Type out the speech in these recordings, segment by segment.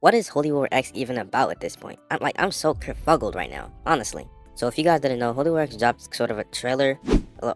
What is Holy War X even about at this point? I'm so kerfuggled right now, honestly. So if you guys didn't know, Holy War X dropped sort of a trailer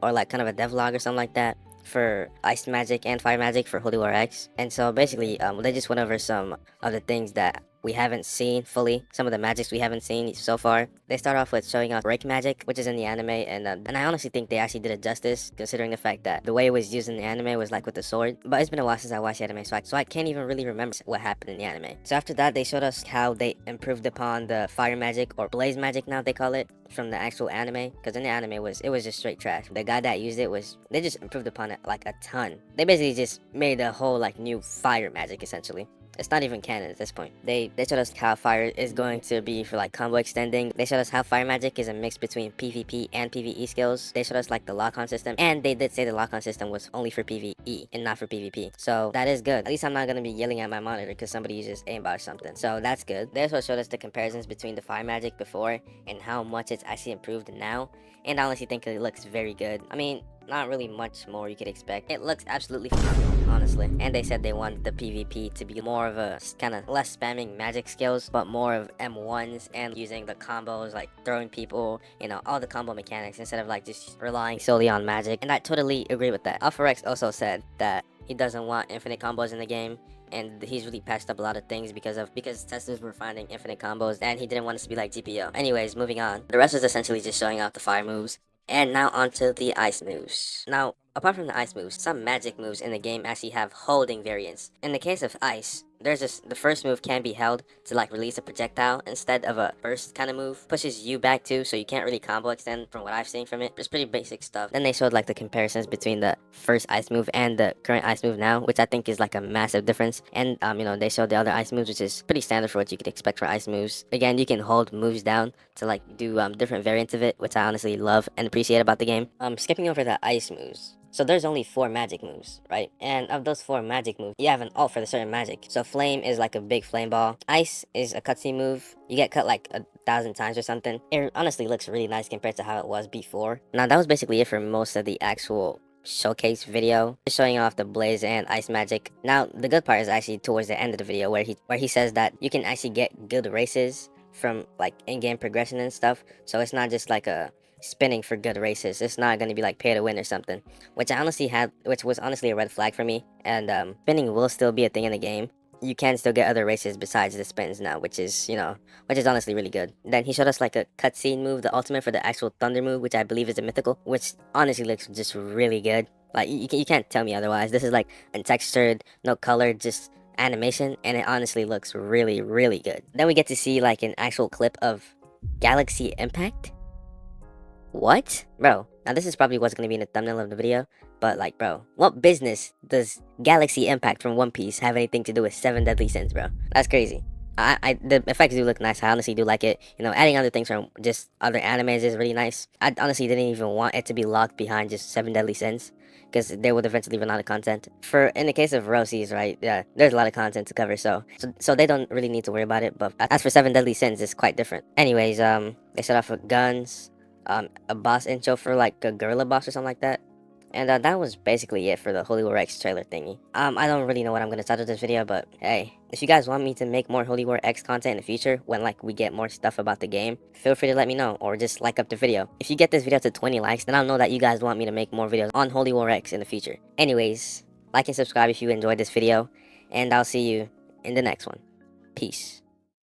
or like kind of a devlog or something like that for Ice Magic and Fire Magic for Holy War X. And so basically, they just went over some of the things that we haven't seen fully, some of the magics we haven't seen so far. They start off with showing us break magic, which is in the anime, and I honestly think they actually did it justice, considering the fact that the way it was used in the anime was like with the sword. But it's been a while since I watched the anime, so I can't even really remember what happened in the anime. So after that, they showed us how they improved upon the fire magic, or blaze magic now they call it, from the actual anime, because in the anime it was just straight trash. The guy that used it was, they just improved upon it like a ton. They basically just made a whole like new fire magic essentially. It's not even canon at this point. They showed us how fire is going to be for like combo extending. They showed us how fire magic is a mix between PvP and PvE skills. They showed us like the lock-on system, and they did say the lock-on system was only for PvE and not for PvP. So that is good. At least I'm not gonna be yelling at my monitor because somebody uses aimbot or something. So that's good. They also showed us the comparisons between the fire magic before and how much it's actually improved now. And I honestly think it looks very good. I mean, not really much more you could expect. It looks absolutely phenomenal, honestly. And they said they want the PvP to be more of a kind of less spamming magic skills, but more of M1s and using the combos, like throwing people, you know, all the combo mechanics instead of like just relying solely on magic. And I totally agree with that. Alpharex also said that he doesn't want infinite combos in the game, and he's really patched up a lot of things because testers were finding infinite combos, and he didn't want us to be like GPO. Anyways, moving on. The rest was essentially just showing off the fire moves. And now onto the ice moves. Now, apart from the ice moves, some magic moves in the game actually have holding variants. In the case of ice, the first move can be held to like release a projectile instead of a burst kind of move. Pushes you back too, so you can't really combo extend from what I've seen from it. It's pretty basic stuff. Then they showed like the comparisons between the first ice move and the current ice move now, which I think is like a massive difference. And you know, they showed the other ice moves, which is pretty standard for what you could expect for ice moves. Again, you can hold moves down to like do different variants of it, which I honestly love and appreciate about the game. Skipping over the ice moves. So there's only 4 magic moves, right? And of those 4 magic moves, you have an ult for the certain magic. So flame is like a big flame ball. Ice is a cutscene move. You get cut like 1,000 times or something. It honestly looks really nice compared to how it was before. Now that was basically it for most of the actual showcase video, showing off the blaze and ice magic. Now the good part is actually towards the end of the video where he says that you can actually get good races from like in-game progression and stuff. So it's not just like a spinning for good races. It's not going to be like pay to win or something, which was honestly a red flag for me. And spinning will still be a thing in the game. You can still get other races besides the spins now, which is, you know, which is honestly really good. Then he showed us like a cutscene move, the ultimate for the actual thunder move, which I believe is a mythical, which honestly looks just really good. Like you can't tell me otherwise. This is like untextured, no color, just animation, and it honestly looks really good. Then we get to see like an actual clip of Galaxy Impact. What? Bro, now this is probably what's gonna be in the thumbnail of the video, but like, bro, what business does Galaxy Impact from One Piece have anything to do with 7 Deadly Sins, bro? That's crazy. The effects do look nice. I honestly do like it. You know, adding other things from just other animes is really nice. I honestly didn't even want it to be locked behind just 7 Deadly Sins, because they would eventually run out of content. In the case of Rosie's, right? Yeah, there's a lot of content to cover, so they don't really need to worry about it. But as for 7 Deadly Sins, it's quite different. Anyways, they start off with guns, a boss intro for like a gorilla boss or something like that. And that was basically it for the Holy War X trailer thingy. I don't really know what I'm gonna title this video, but hey, if you guys want me to make more Holy War X content in the future, when like we get more stuff about the game, feel free to let me know, or just like up the video. If you get this video to 20 likes, then I'll know that you guys want me to make more videos on Holy War X in the future. Anyways, like and subscribe if you enjoyed this video, and I'll see you in the next one. Peace.